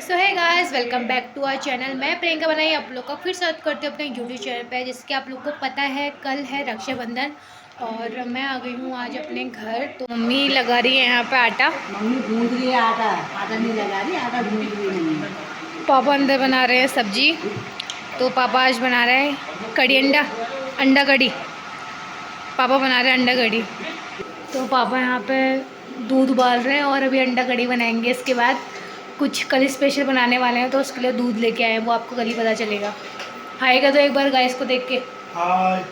So hi guys, welcome back to our channel. मैं प्रियंका बनाई आप लोग का फिर स्वागत करती हूँ अपने यूट्यूब चैनल पे। जैसे कि आप लोग को पता है कल है रक्षाबंधन और मैं आ गई हूँ आज अपने घर। तो मम्मी लगा रही है यहाँ पे आटा। मम्मी गूंद रही है आटा। आटा नहीं लगा रही, आटा गूंद रही है। पापा अंदर बना रहे हैं सब्जी। तो पापा आज बना रहे हैं कड़ी अंडा कड़ी। पापा बना रहे हैं अंडा कड़ी। तो पापा यहाँ पे दूध उबाल रहे हैं और अभी अंडा कड़ी बनाएंगे। इसके बाद कुछ कल स्पेशल बनाने वाले हैं तो उसके लिए दूध लेके आए हैं, वो आपको कल ही पता चलेगा। आएगा तो एक बार गाइस को देख के हाय।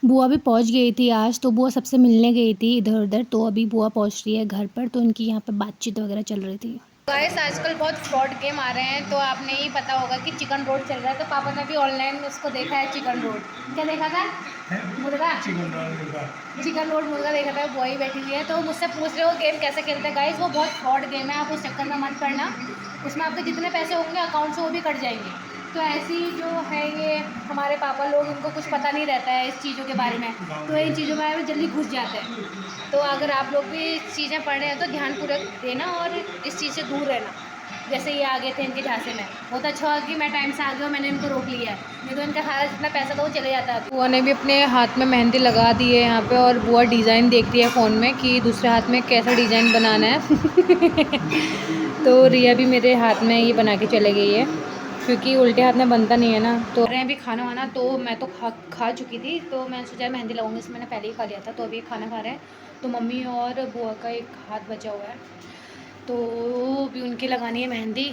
बुआ भी पहुंच गई थी आज, तो बुआ सबसे मिलने गई थी इधर उधर। तो अभी बुआ पहुंच रही है घर पर, तो उनकी यहाँ पे बातचीत वगैरह चल रही थी। गाइस आजकल बहुत फ्रॉड गेम आ रहे हैं, तो आपने ही पता होगा कि चिकन रोड चल रहा है। तो पापा ने भी ऑनलाइन उसको देखा है, चिकन रोड। क्या देखा था? मुर्गा चिकन रोड मुर्गा देखा था। बुआ ही बैठी हुई है तो मुझसे पूछ रहे हो गेम कैसे खेलते हैं। गाइस वो बहुत फ्रॉड गेम है, आप उस चक्कर में मत पड़ना। उसमें आपके जितने पैसे होंगे अकाउंट से वो भी कट जाएंगे। तो ऐसी जो है ये हमारे पापा लोग, इनको कुछ पता नहीं रहता है इस चीज़ों के बारे में, तो इन चीज़ों में जल्दी घुस जाते हैं। तो अगर आप लोग भी चीज़ें पढ़ रहे हैं तो ध्यानपूर्वक देना और इस चीज़ से दूर रहना। जैसे ये आगे थे इनके झांसे में, बहुत अच्छा हुआ कि मैं टाइम से आ गया और मैंने इनको रोक लिया है, नहीं तो इनका सारा जितना पैसा था वो चले जाता है। बुआ ने भी अपने हाथ में मेहंदी लगा दी है यहाँ पे, और बुआ डिज़ाइन देख रही है फ़ोन में कि दूसरे हाथ में कैसा डिज़ाइन बनाना है। तो रिया भी मेरे हाथ में ये बना के चले गई है, क्योंकि उल्टे हाथ में बनता नहीं है ना। तो रहे भी खाना वाना, तो मैं तो खा चुकी थी, तो मैं सोचा मेहंदी लगाऊंगी, इसमें मैंने पहले ही खा लिया था। तो अभी खाना खा रहे हैं, तो मम्मी और बुआ का एक हाथ बचा हुआ है, तो भी उनकी लगानी है मेहंदी।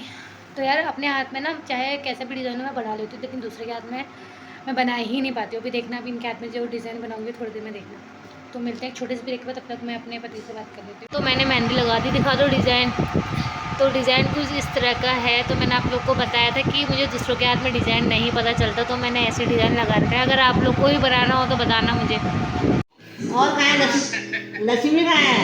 तो यार अपने हाथ में ना चाहे कैसे भी डिज़ाइन मैं बना लेती हूँ, लेकिन दूसरे के हाथ में मैं बना ही नहीं पाती हूँ। अभी देखना, अभी इनके हाथ में जो डिज़ाइन बनाऊँगी थोड़ी देर में देखना। तो मिलते हैं एक छोटे से ब्रेक पे, तब तक मैं अपने पति से बात कर लेती हूँ। तो मैंने मेहंदी लगा दी, दिखा दो डिज़ाइन। तो डिज़ाइन कुछ इस तरह का है। तो मैंने आप लोग को बताया था कि मुझे दूसरों के हाथ में डिज़ाइन नहीं पता चलता, तो मैंने ऐसे डिज़ाइन लगा रखा है। अगर आप लोग को भी बनाना हो तो बताना मुझे। और खाए लस्सी में खाए।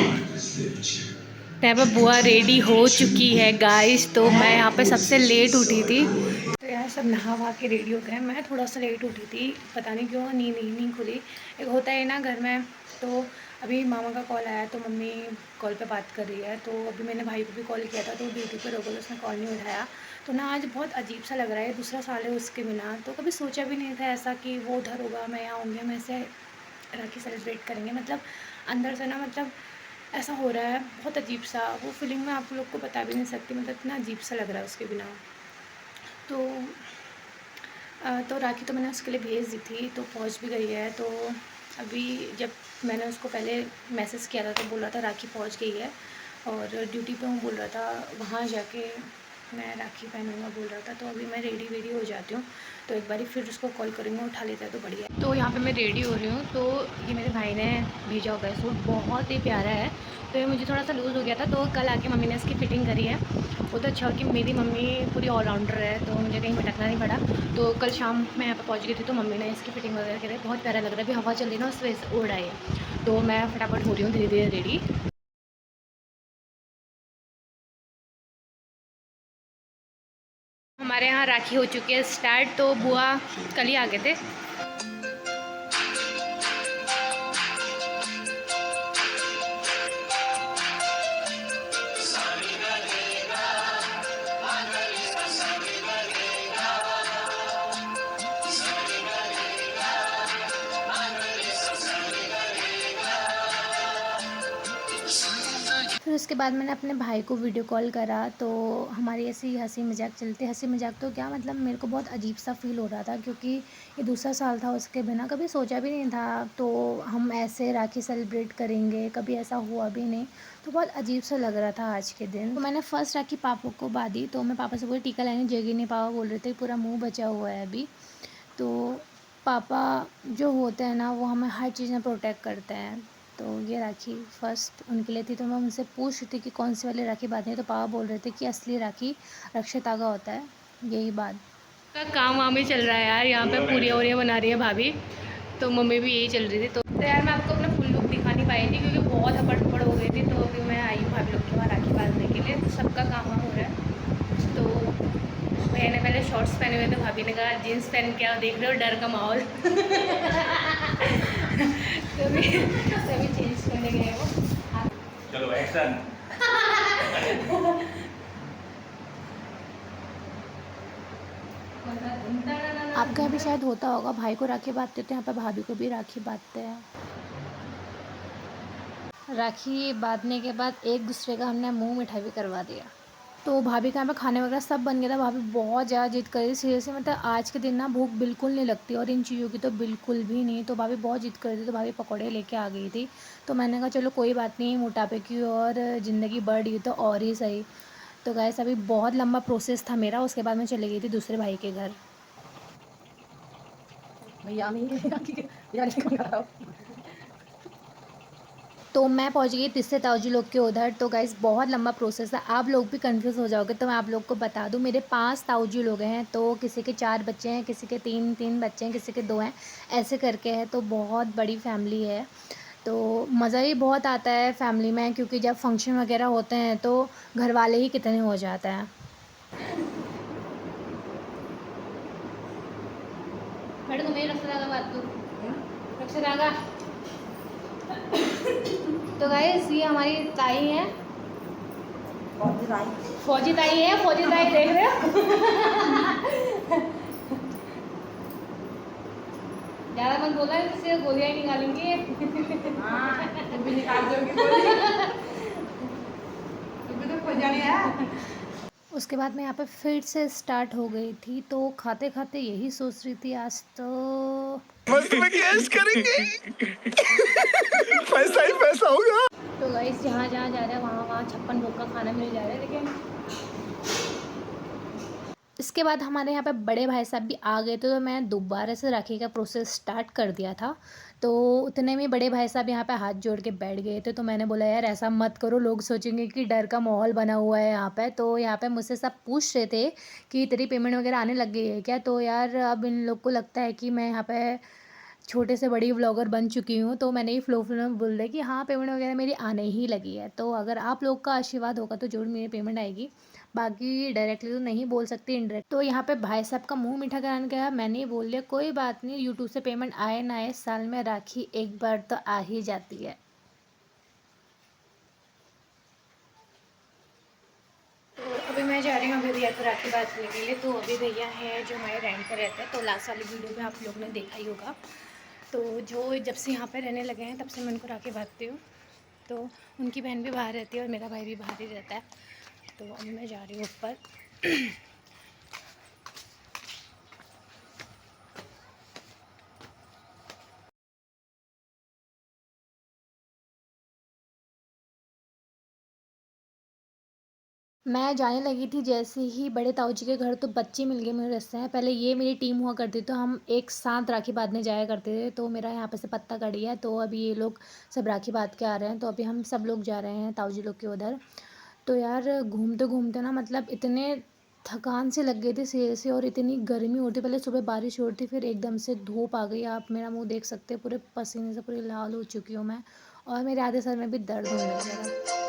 यहाँ पर बुआ रेडी हो चुकी है गाइस। तो मैं यहाँ पे सबसे लेट उठी थी, तो यार सब नहा वहा के रेडी हो गए। मैं थोड़ा सा लेट उठी थी, पता नहीं क्यों, नींद ही नहीं खुली। एक होता है ना घर में। तो अभी मामा का कॉल आया, तो मम्मी कॉल पे बात कर रही है। तो अभी मैंने भाई को भी कॉल किया था, तो ड्यूटी पर हो गया, उसने कॉल नहीं उठाया। तो ना आज बहुत अजीब सा लग रहा है, दूसरा साल है उसके बिना। तो कभी सोचा भी नहीं था ऐसा कि वो उधर होगा, मैं यहाँ होंगे, मैं ऐसे राखी सेलिब्रेट करेंगे। मतलब अंदर से ना, मतलब ऐसा हो रहा है बहुत अजीब सा। वो फीलिंग मैं आप लोग को बता भी नहीं सकती, मतलब इतना अजीब सा लग रहा है उसके बिना। तो राखी तो मैंने उसके लिए भेज दी थी, तो पहुंच भी गई है। तो अभी जब मैंने उसको पहले मैसेज किया था तो बोल रहा था राखी पहुंच गई है, और ड्यूटी पे हूँ बोल रहा था, वहाँ जाके मैं राखी पहनूंगा बोल रहा था। तो अभी मैं रेडी वेडी हो जाती हूँ, तो एक बारी फिर उसको कॉल करूँगा, उठा लेता है तो बढ़िया है। तो यहाँ पे मैं रेडी हो रही हूँ। तो ये मेरे भाई ने भेजा होगा सूट, बहुत ही प्यारा है। तो ये मुझे थोड़ा सा लूज़ हो गया था, तो कल आके मम्मी ने इसकी फ़िटिंग करी है। वो तो अच्छा कि मेरी मम्मी पूरी ऑलराउंडर है, तो मुझे कहीं भटकना नहीं पड़ा। तो कल शाम मैं यहाँ पे पहुँच गई थी, तो मम्मी ने इसकी फ़िटिंग वगैरह करी। बहुत प्यारा लग रहा है, अभी हवा चल रही है ना, उस वजह से उड़ रहा है। तो मैं फटाफट हो रही हूँ धीरे धीरे रेडी। हमारे यहाँ राखी हो चुकी है स्टार्ट, तो बुआ कल ही आ गए थे। फिर उसके बाद मैंने अपने भाई को वीडियो कॉल करा, तो हमारी ऐसी हंसी मजाक चलती। हंसी मजाक तो क्या, मतलब मेरे को बहुत अजीब सा फील हो रहा था, क्योंकि ये दूसरा साल था उसके बिना, कभी सोचा भी नहीं था तो हम ऐसे राखी सेलिब्रेट करेंगे, कभी ऐसा हुआ भी नहीं। तो बहुत अजीब सा लग रहा था आज के दिन। तो मैंने फ़र्स्ट राखी पापा को बांधी, तो मैं पापा से बोली टीका लाने जगह नहीं, पापा बोल रहे थे पूरा मुँह बचा हुआ है अभी। तो पापा जो होते हैं ना, वो हमें हर चीज़ में प्रोटेक्ट करते हैं। तो ये राखी फ़र्स्ट उनके लिए थी। तो मैं उनसे पूछ रही थी कि कौन सी वाली राखी बांधनी है, तो पापा बोल रहे थे कि असली राखी रक्षा धागा होता है, यही बात का काम वाम ही चल रहा है यार। यहाँ पे पूरियाँ वूरियाँ बना रही है भाभी, तो मम्मी भी यही चल रही थी। तो यार मैं आपको अपना फुल लुक दिखा नहीं पाई थी, क्योंकि बहुत हपड़ थपड़ हो गई थी। तो अभी मैं आई हूँ भाभी लोग के वहाँ राखी बांधने के लिए, तो सबका काम वाम हो रहा है। तो भैया ने पहले शॉर्ट्स पहने हुए थे, भाभी ने कहा जीन्स पहन के आओ, देख रहे हो डर का माहौल। तभी चेंज करने गए वो। चलो एक्शन। आपका भी शायद होता होगा, भाई को राखी बांधते तो यहाँ पे भाभी को भी राखी बांधते हैं। राखी बांधने के बाद एक दूसरे का हमने मुंह मिठाई भी करवा दिया। तो भाभी के यहाँ पे खाने वगैरह सब बन गया था। भाभी बहुत ज़्यादा जिद कर रही, सीरियसली मतलब आज के दिन ना भूख बिल्कुल नहीं लगती और इन चीज़ों की तो बिल्कुल भी नहीं। तो भाभी बहुत जिद कर रही थी, तो भाभी पकौड़े लेके आ गई थी। तो मैंने कहा चलो कोई बात नहीं, मोटापे की और ज़िंदगी बढ़ रही तो और ही सही। तो गाइस अभी बहुत लंबा प्रोसेस था मेरा, उसके बाद मैं चली गई थी दूसरे भाई के घर। भैया भैया तो मैं पहुंच गई तीसरे ताऊजी लोग के उधर। तो गाइस बहुत लंबा प्रोसेस है, आप लोग भी कंफ्यूज हो जाओगे, तो मैं आप लोग को बता दूं मेरे 5 ताऊजी लोग हैं। तो किसी के 4 बच्चे हैं, किसी के 3 बच्चे हैं, किसी के 2 हैं, ऐसे करके है। तो बहुत बड़ी फैमिली है, तो मज़ा ही बहुत आता है फैमिली में, क्योंकि जब फंक्शन वगैरह होते हैं तो घर वाले ही कितने हो जाते हैं। मैडम तुम्हें रक्षा बात करूँ, रक्षा। तो गाइस ये हमारी ताई है, फौजी ताई है, फौजी ताई देख रहे हो। ज़्यादा मत बोला, इससे गोलियां ही निकालेंगे। तुम भी निकाल दोगी गोली। तुम्हें तो खोजानी है। उसके बाद मैं यहाँ पे फिर से स्टार्ट हो गई थी। तो खाते खाते यही सोच रही थी आज तो मस्त में कैश करेंगे। पैसा ही पैसा होगा। तो गाइस जहाँ जहाँ जा रहे हैं वहाँ वहाँ 56 भोग का खाना मिल जा रहा है। लेकिन इसके बाद हमारे यहाँ पे बड़े भाई साहब भी आ गए थे, तो मैं दोबारा से राखी का प्रोसेस स्टार्ट कर दिया था। तो उतने में बड़े भाई साहब यहाँ पे हाथ जोड़ के बैठ गए थे। तो मैंने बोला यार ऐसा मत करो, लोग सोचेंगे कि डर का माहौल बना हुआ है यहाँ पे। तो यहाँ पे मुझसे सब पूछ रहे थे कि तेरी पेमेंट वगैरह आने लग गई है क्या। तो यार अब इन लोग को लगता है कि मैं यहाँ पे छोटे से बड़ी व्लॉगर बन चुकी हूँ। तो मैंने ही फ्लो में बोल दिया कि हाँ पेमेंट वगैरह मेरी आने ही लगी है। तो अगर आप लोग का आशीर्वाद होगा तो जरूर मेरी पेमेंट आएगी, बाकी डायरेक्टली तो नहीं बोल सकती, इनडायरेक्ट। तो यहाँ पे भाई साहब का मुंह मीठा कराने गया, मैंने ही बोल दिया कोई बात नहीं, यूट्यूब से पेमेंट आए ना आए, साल में राखी एक बार तो आ ही जाती है। तो अभी मैं जा रही हूँ अभी भैया को राखी बांधने के लिए। तो अभी भैया हैं जो हमारे रेंट पर रहते हैं। तो लास्ट वाली वीडियो में आप लोग ने देखा ही होगा। तो जो जब से यहाँ पे रहने लगे हैं तब से मैं उनको राखी बांधती हूँ। तो उनकी बहन भी बाहर रहती है और मेरा भाई भी बाहर ही रहता है। तो अभी मैं जा रही हूँ ऊपर। मैं जाने लगी थी जैसे ही बड़े ताऊ जी के घर, तो बच्चे मिल गए मेरे रास्ते में। पहले ये मेरी टीम हुआ करती, तो हम एक साथ राखी बांधने जाया करते थे। तो मेरा यहाँ पे से पत्ता कड़ी है, तो अभी ये लोग सब राखी बांध के आ रहे हैं। तो अभी हम सब लोग जा रहे हैं ताऊ जी लोग के उधर। तो यार घूमते घूमते ना मतलब इतने थकान से लग गई थी सिर से, और इतनी गर्मी होती, पहले सुबह बारिश हो रही थी, फिर एकदम से धूप आ गई। आप मेरा मुंह देख सकते हैं, पूरे पसीने से पूरी लाल हो चुकी हूँ मैं, और मेरे आधे सर में भी दर्द होने लग गया।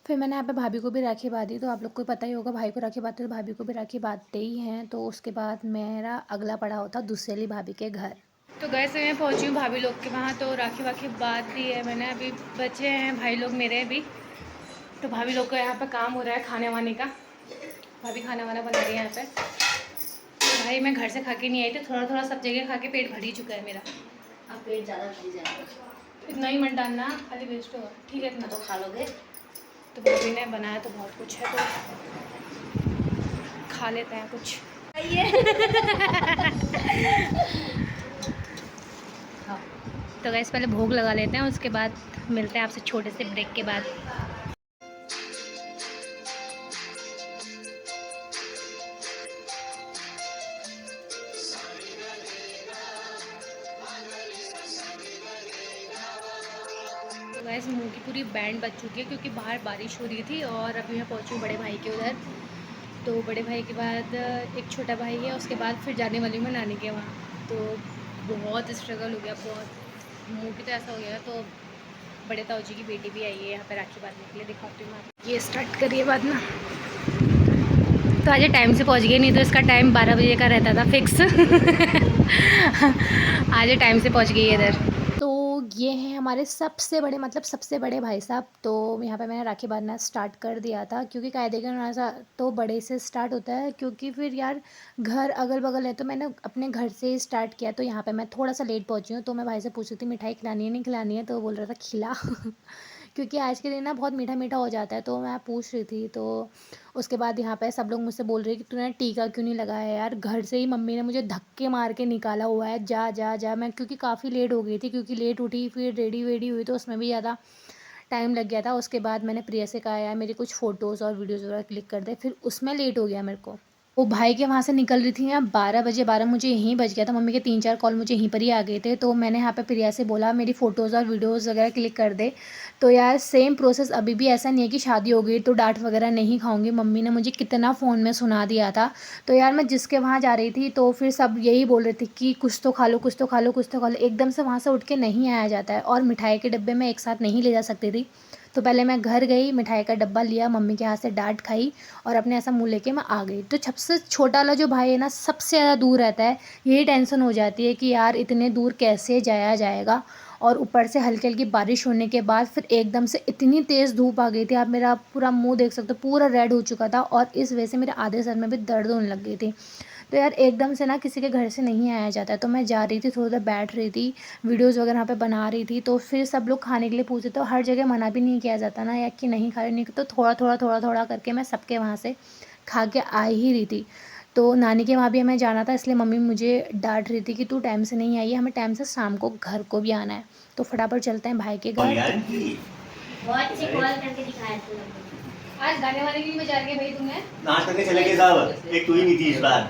फिर मैंने यहाँ पे भाभी को भी राखी बांधी। तो आप लोग को पता ही होगा, भाई को राखी बांधते तो भाभी को भी राखी बांधते ही हैं। तो उसके बाद मेरा अगला पड़ाव था दूसरी भाभी के घर। तो गए से मैं पहुँची हूँ भाभी लोग के वहाँ। तो राखी वाखी बांध दी है मैंने, अभी बचे हैं भाई लोग मेरे भी। तो भाभी लोग का यहाँ पे काम हो रहा है खाने वाने का, भाभी खाना वाना बना रही है यहाँ पे। तो भाई मैं घर से खा के नहीं आई थी, थोड़ा थोड़ा सब जगह खा के पेट भर ही चुका है मेरा। अब पेट ज़्यादा भर जाएगा, इतना ही मत डालना, खाली वेस्ट होगा, ठीक है इतना तो खा लोगे। तो भाभी ने बनाया तो बहुत कुछ है, तो खा लेते हैं कुछ। तो गैस पहले भोग लगा लेते हैं, उसके बाद मिलते हैं आपसे छोटे से ब्रेक के बाद। तो गैस मुंह की पूरी बैंड बच चुकी है, क्योंकि बाहर बारिश हो रही थी। और अभी मैं पहुंची हूँ बड़े भाई के उधर। तो बड़े भाई के बाद एक छोटा भाई है, उसके बाद फिर जाने वाली हूँ मैं नानी के वहाँ। तो बहुत स्ट्रगल हो गया, बहुत मुँह की तो ऐसा हो गया। तो बड़े ताऊ जी की बेटी भी आई है यहाँ पे राखी बांधने के लिए, दिखाती हूँ मैं। ये स्टार्ट करिए बाद ना। तो आज टाइम से पहुंच गए, नहीं तो इसका टाइम 12 बजे का रहता था फिक्स। आज टाइम से पहुंच गई इधर। तो ये हैं हमारे सबसे बड़े, मतलब सबसे बड़े भाई साहब। तो यहाँ पे मैंने राखी बांधना स्टार्ट कर दिया था, क्योंकि कायदे के अनुसार तो बड़े से स्टार्ट होता है, क्योंकि फिर यार घर अगल बगल है, तो मैंने अपने घर से ही स्टार्ट किया। तो यहाँ पे मैं थोड़ा सा लेट पहुँची हूँ, तो मैं भाई से पूछ रही थी मिठाई खिलानी है नहीं खिलानी है, तो वो बोल रहा था खिला। क्योंकि आज के दिन ना बहुत मीठा मीठा हो जाता है, तो मैं पूछ रही थी। तो उसके बाद यहाँ पे सब लोग मुझसे बोल रहे हैं कि तूने टीका क्यों नहीं लगाया यार, घर से ही मम्मी ने मुझे धक्के मार के निकाला हुआ है, जा जा जा। मैं क्योंकि काफ़ी लेट हो गई थी, क्योंकि लेट उठी, फिर रेडी वेडी हुई, तो उसमें भी ज़्यादा टाइम लग गया था। उसके बाद मैंने प्रिया से कहा यार मेरी कुछ फ़ोटोज़ और वीडियोज़ वगैरह क्लिक कर दे, फिर उसमें लेट हो गया मेरे को। वो भाई के वहाँ से निकल रही थी यार 12 बजे, 12 मुझे यहीं बज गया था। मम्मी के 3-4 कॉल मुझे यहीं पर ही आ गए थे। तो मैंने यहाँ पे प्रिया से बोला मेरी फ़ोटोज़ और वीडियोज़ वगैरह क्लिक कर दे। तो यार सेम प्रोसेस अभी भी, ऐसा नहीं है कि शादी हो गई तो डांट वगैरह नहीं खाऊंगी। मम्मी ने मुझे कितना फ़ोन में सुना दिया था। तो यार मैं जिसके वहाँ जा रही थी, तो फिर सब यही बोल रहे थे कि कुछ तो खा लो, कुछ तो खा लो, कुछ तो खा लो। एकदम से वहाँ से उठ के नहीं आया जाता है, और मिठाई के डब्बे में एक साथ नहीं ले जा सकती थी। तो पहले मैं घर गई, मिठाई का डब्बा लिया, मम्मी के हाथ से डांट खाई, और अपने ऐसा मुँह लेके मैं आ गई। तो सबसे छोटा वाला जो भाई है ना, सबसे ज़्यादा दूर रहता है। यही टेंशन हो जाती है कि यार इतने दूर कैसे जाया जाएगा। और ऊपर से हल्की हल्की बारिश होने के बाद फिर एकदम से इतनी तेज़ धूप आ गई थी, आप मेरा पूरा मुंह देख सकते हो, पूरा रेड हो चुका था, और इस वजह से मेरे आधे सर में भी दर्द होने लग गई थी। तो यार एकदम से ना किसी के घर से नहीं आया जाता है। तो मैं जा रही थी, थोड़ा देर बैठ रही थी, वीडियोज़ वगैरह यहाँ पे बना रही थी। तो फिर सब लोग खाने के लिए पूछे, तो हर जगह मना भी नहीं किया जाता ना, या कि नहीं खा रहे, नहीं, तो थोड़ा थोड़ा थोड़ा थोड़ा करके मैं सबके वहाँ से खा के आ ही रही थी। तो नानी के वहाँ भी हमें जाना था, इसलिए मम्मी मुझे डांट रही थी कि तू टाइम से नहीं आई है, हमें टाइम से शाम को घर को भी आना है। तो फटाफट चलते हैं भाई के घर। बहुत से कॉल करके दिखाया तू लोग को। आज गाने वाने की भी बजा रही है भाई तुमने? नाच करके चले गए साहब, एक तू ही नहीं थी इस बार।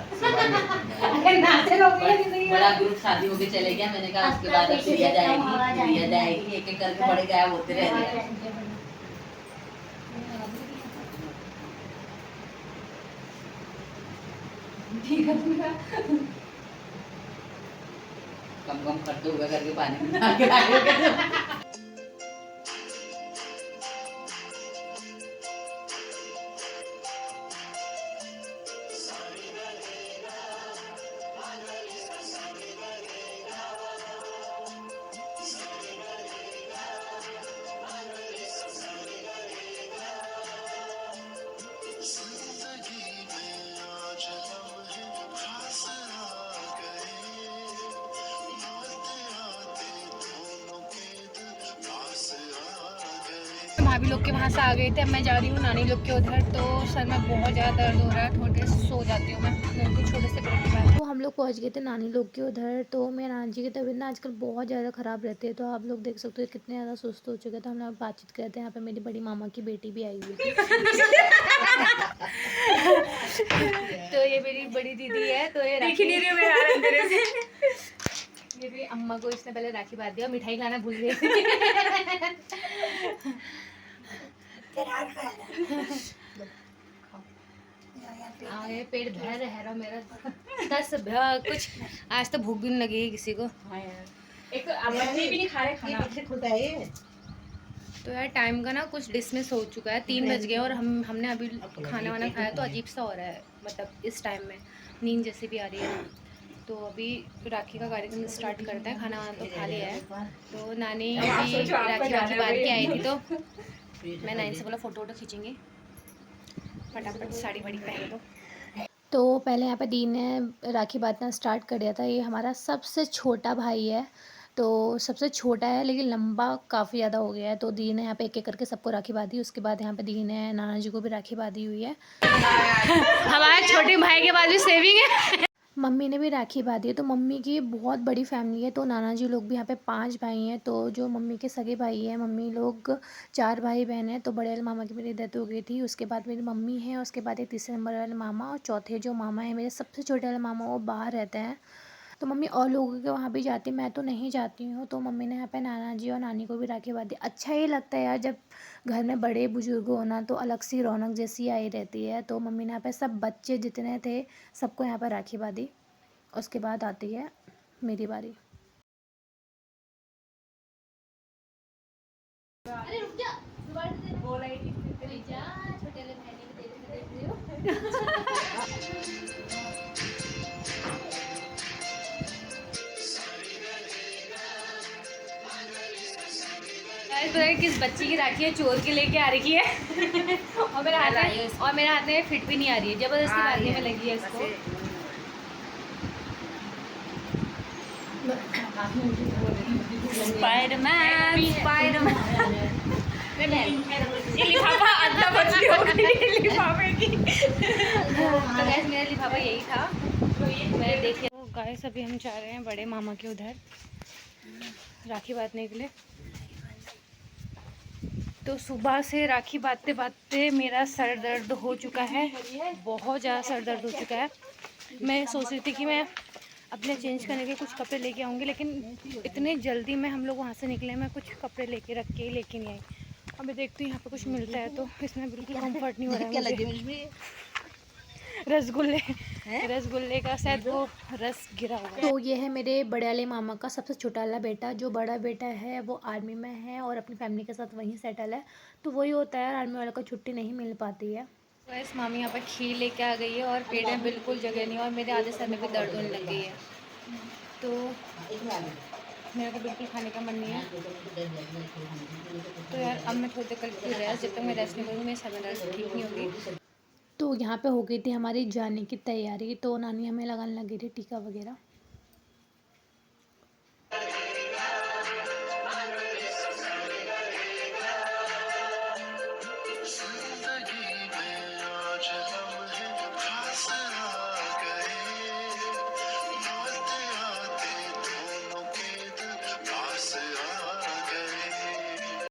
अरे नाचे लोग नहीं बड़ा ग्रुप शादी होके चले गया। मैंने कहा उसके बाद अब प्रिया जाएगी, एक एक करके बड़े गायब होते रह गए। कम कम खट्टे हुआ करके पानी में डाल के लाए। भाभी लोग के वहाँ से आ गए थे, अब मैं जा रही हूँ नानी लोग के उधर। तो सर में बहुत ज़्यादा दर्द हो रहा है, थोड़ी देर सो जाती हूँ मैं, बिल्कुल छोटे से पेट की बात। तो हम लोग पहुँच गए थे नानी लोग के उधर। तो मेरे नानी जी की तबीयत ना आजकल बहुत ज़्यादा ख़राब रहती है, तो आप लोग देख सकते हो कितने ज़्यादा सुस्त हो चुके थे। हम लोग बातचीत करते हैं, यहाँ पे मेरी बड़ी मामा की बेटी भी आई हुई थी। तो ये मेरी बड़ी दीदी है, तो ये मेरी अम्मा को इसने पहले राखी बांध दिया, मिठाई खाना भूल गई। आगे पेट भर रहा मेरा, दस कुछ आज तो भूख भी नहीं लगी किसी को। एक बच्चे भी नहीं खा रहे खाना, कैसे खुलता है ये? तो यार टाइम का ना कुछ डिसमिस हो चुका है, 3 बज गए, और हमने अभी खाना वाना खाया, तो अजीब सा हो रहा है, मतलब इस टाइम में नींद जैसी भी आ रही है। तो अभी राखी का कार्यक्रम स्टार्ट करते हैं, खाना वाना तो खा लिया है। तो नानी भी राखी बांध के आई थी, तो मैं नानी से बोला फ़ोटो खींचेंगे, फटाफट साड़ी वाड़ी पहन लो। तो पहले यहाँ पे दी ने राखी बांधना स्टार्ट कर दिया था। ये हमारा सबसे छोटा भाई है, तो सबसे छोटा है लेकिन लंबा काफ़ी ज़्यादा हो गया है। तो दी ने यहाँ पे एक एक करके सबको राखी बांधी। उसके बाद यहाँ पे दी ने नाना जी को भी राखी बांधी हुई है। हमारे छोटे भाई के पास भी सेविंग है। मम्मी ने भी राखी बांधी है। तो मम्मी की बहुत बड़ी फैमिली है, तो नाना जी लोग भी यहाँ पे 5 भाई हैं। तो जो मम्मी के सगे भाई हैं, मम्मी लोग 4 भाई बहन हैं। तो बड़े वाले मामा की मेरी डेथ हो गई थी, उसके बाद मेरी मम्मी है, उसके बाद एक तीसरे नंबर वाले मामा, और चौथे जो मामा है मेरे सबसे छोटे वाले मामा, वो बाहर रहते हैं। तो मम्मी और लोगों के वहाँ भी जाती, मैं तो नहीं जाती हूँ। तो मम्मी ने यहाँ पे नाना जी और नानी को भी राखी बांधी। अच्छा ही लगता है यार, जब घर में बड़े बुजुर्ग हो ना, तो अलग सी रौनक जैसी आई रहती है। तो मम्मी ने यहाँ पे सब बच्चे जितने थे सबको यहाँ पर राखी बांधी। उसके बाद आती है मेरी बारी। अरे रुक जा, बोला ही छोटे वाले भाई ने भी दे पता है किस बच्ची की राखी है चोर के लेके आ रखी है और मेरे हाथ में फिट भी नहीं आ रही है, जबरदस्ती बांधने में लगी है इसको। स्पाइडरमैन लिफाफा अद्धा बची हो गई लिफाफे की। तो गैस मेरा लिफाफा यही था, मैं देखिए। तो गाइस अभी हम जा रहे हैं बड़े मामा के उधर राखी बांधने के लिए। तो सुबह से राखी बांधते बांधते मेरा सर दर्द हो चुका है, बहुत ज़्यादा सर दर्द हो चुका है। मैं सोच रही थी कि मैं अपने चेंज करने के कुछ कपड़े लेके आऊँगी, लेकिन इतने जल्दी में हम लोग वहाँ से निकले, मैं कुछ कपड़े लेके रख के लेके नहीं आई। अभी देखती हूँ यहाँ पे कुछ मिलता है तो इसमें बिल्कुल कंफर्ट नहीं हो रहा है मुझे। रसगुल्ले का शायद वो रस गिरा हुआ है। तो ये है मेरे बड़े वाले मामा का सबसे छोटा वाला बेटा। जो बड़ा बेटा है वो आर्मी में है और अपनी फैमिली के साथ वहीं सेटल है। तो वही होता है, आर्मी वाले को छुट्टी नहीं मिल पाती है। तो इस मामी यहाँ पर खीर लेके आ गई है और पेट में बिल्कुल जगह नहीं है और मेरे आधे सर में भी दर्द होने लग गई है। तो मेरे को बिल्कुल खाने का मन नहीं है। तो यार अब मैं थोड़ी देर करके रेस्ट, जब तक मैं रेस्ट नहीं करूँगी मेरी सर में दर्द ठीक नहीं होगी। तो यहाँ पे हो गई थी हमारी जाने की तैयारी। तो नानी हमें लगाने लगी थी टीका वगैरह।